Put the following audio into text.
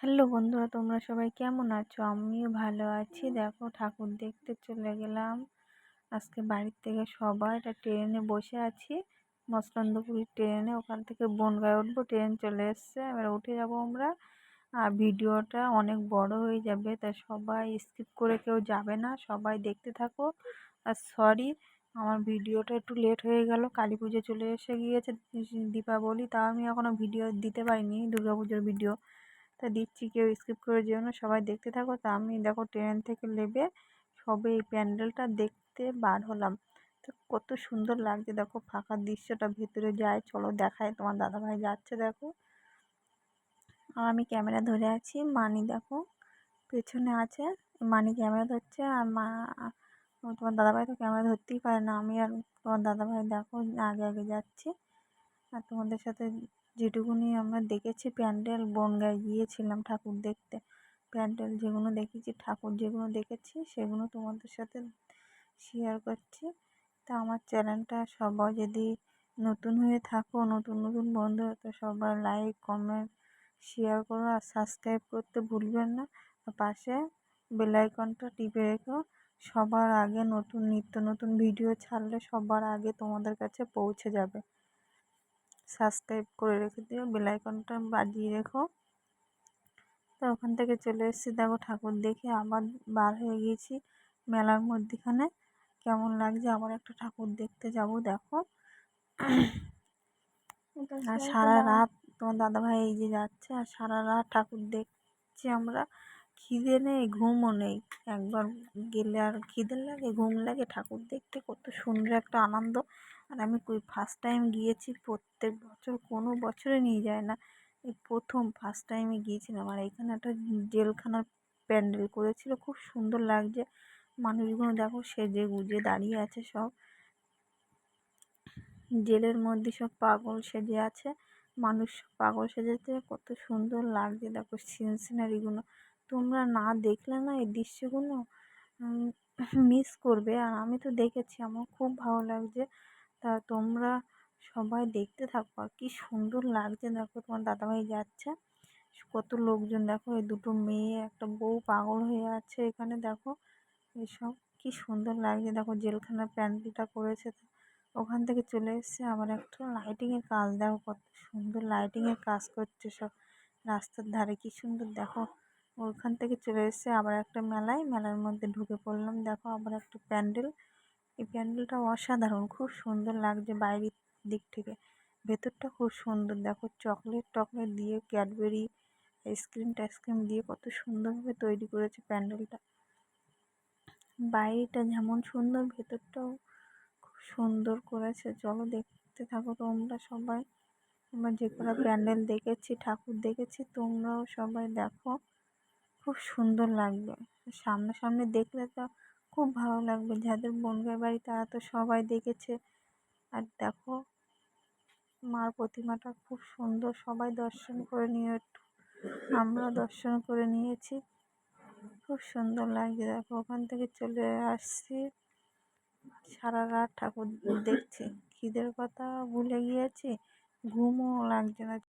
Hello বন্ধুরা, তোমরা সবাই কেমন আছো? আমিও ভালো আছি। দেখো, ঠাকুর দেখতে চলে গেলাম। আজকে বাড়ির থেকে সবাই একটা ট্রেনে বসে আছি, মসলন্দপুরের ট্রেনে। ওখান থেকে বনগাঁয় উঠবো, ট্রেন চলে এসছে, এবার উঠে যাব আমরা। আর ভিডিওটা অনেক বড় হয়ে যাবে, তাই সবাই স্কিপ করে কেউ যাবে না, সবাই দেখতে থাকো। আর সরি, আমার ভিডিওটা একটু লেট হয়ে গেল, কালী পুজো চলে এসে গিয়েছে, দীপাবলি, তাও আমি এখনও ভিডিও দিতে পারিনি, দুর্গাপুজোর ভিডিও। তা দিচ্ছি, কেউ স্কিপ করে যেও না, সবাই দেখতে থাকো। তা আমি দেখো ট্রেন থেকে নেমে সবে এই প্যান্ডেলটা দেখতে বার হলাম। তো কত সুন্দর লাগছে দেখো, ফাঁকা দৃশ্যটা, ভেতরে যায়, চলো দেখায়। তোমার দাদাভাই যাচ্ছে দেখো, আর আমি ক্যামেরা ধরে আছি। মানি দেখো পেছনে আছে, মানি ক্যামেরা ধরছে, আর তোমার দাদাভাই তো ক্যামেরা ধরতেই পারে না। আমি আর তোমার দাদাভাই দেখো আগে আগে যাচ্ছি। আর তোমাদের সাথে যেটুকুনি আমরা দেখেছি প্যান্ডেল, বনগাঁয় গিয়েছিলাম ঠাকুর দেখতে, প্যান্ডেল যেগুলো দেখেছি, ঠাকুর যেগুলো দেখেছি, সেগুলো তোমাদের সাথে শেয়ার করছি। তা আমার চ্যানেলটা সবাই যদি নতুন হয়ে থাকো, নতুন নতুন বন্ধু, তো সবাই লাইক, কমেন্ট, শেয়ার করো, আর সাবস্ক্রাইব করতে ভুলবেন না। আর পাশে বেল আইকনটা টিপে রেখো, সবার আগে নতুন নিত্য নতুন ভিডিও ছাড়লে সবার আগে তোমাদের কাছে পৌঁছে যাবে। সাবস্ক্রাইব করে রেখে দিও, বেল আইকনটা বাজিয়ে রেখো। তো ওখান থেকে চলে এসেছি, দেখো ঠাকুর দেখে আবার বার হয়ে গিয়েছি মেলার মধ্যিখানে। কেমন লাগছে, আবার একটা ঠাকুর দেখতে যাব দেখো। আর সারা রাত তোমার দাদাভাই এই যে যাচ্ছে, আর সারা রাত ঠাকুর দেখছি আমরা। খিদে নেই, ঘুমও নেই। একবার গেলে আর খিদে লাগে, ঘুম লাগে। ঠাকুর দেখতে কত সুন্দর একটা আনন্দ। আর আমি ফার্স্ট টাইম গিয়েছি, প্রত্যেক বছর কোনো বছরে নিয়ে যায় না, এই প্রথম ফার্স্ট টাইমে গিয়েছিলাম। আর এখানে একটা জেলখানার প্যান্ডেল করেছিল, খুব সুন্দর লাগছে। মানুষগুলো দেখো সেজে গুজে দাঁড়িয়ে আছে, সব জেলের মধ্যে সব পাগল সেজে আছে। মানুষ পাগল সেজেছে, কত সুন্দর লাগছে দেখো সিনারিগুলো। তোমরা না দেখলে না এই দৃশ্যগুলো মিস করবে। আর আমি তো দেখেছি, আমার খুব ভালো লাগছে। তা তোমরা সবাই দেখতে থাকো। আর কি সুন্দর লাগছে দেখো, তোমার দাদাভাই যাচ্ছে, কত লোকজন দেখো, এই দুটো মেয়ে একটা বউ পাগল হয়ে আছে এখানে দেখো। এসব কি সুন্দর লাগছে দেখো, জেলখানার প্যান্ডেলটা করেছে। ওখান থেকে চলে এসেছে আবার একটা লাইটিংয়ের কাজ, দেখো কত সুন্দর লাইটিংয়ের কাজ করছে সব রাস্তার ধারে, কি সুন্দর দেখো। ওখান থেকে চলে এসেছে আবার একটা মেলার মধ্যে ঢুকে পড়লাম। দেখো আবার একটা প্যান্ডেল, এই প্যান্ডেলটা অসাধারণ, খুব সুন্দর লাগছে বাইরের দিক থেকে। ভেতরটা খুব সুন্দর দেখো, চকলেট টকলেট দিয়ে, ক্যাডবেরি আইসক্রিম দিয়ে কত সুন্দরভাবে তৈরি করেছে প্যান্ডেলটা। বাইরেটা যেমন সুন্দর, ভেতরটাও খুব সুন্দর করেছে। চলো দেখতে থাকো তোমরা সবাই। আমরা যে কটা প্যান্ডেল দেখেছি, ঠাকুর দেখেছি, তোমরাও সবাই দেখো, খুব সুন্দর লাগবে। সামনাসামনি দেখলে তো খুব ভালো লাগবে। যাদের বনগাঁয় বাড়ি তারা তো সবাই দেখেছে। আর দেখো মার প্রতিমাটা খুব সুন্দর, সবাই দর্শন করে নিয়ে, একটু আমরা দর্শন করে নিয়েছি, খুব সুন্দর লাগছে দেখো। ওখান থেকে চলে আসছি, সারা রাত ঠাকুর দেখছি, খিদের কথা ভুলে গিয়েছি, ঘুমও লাগছে না।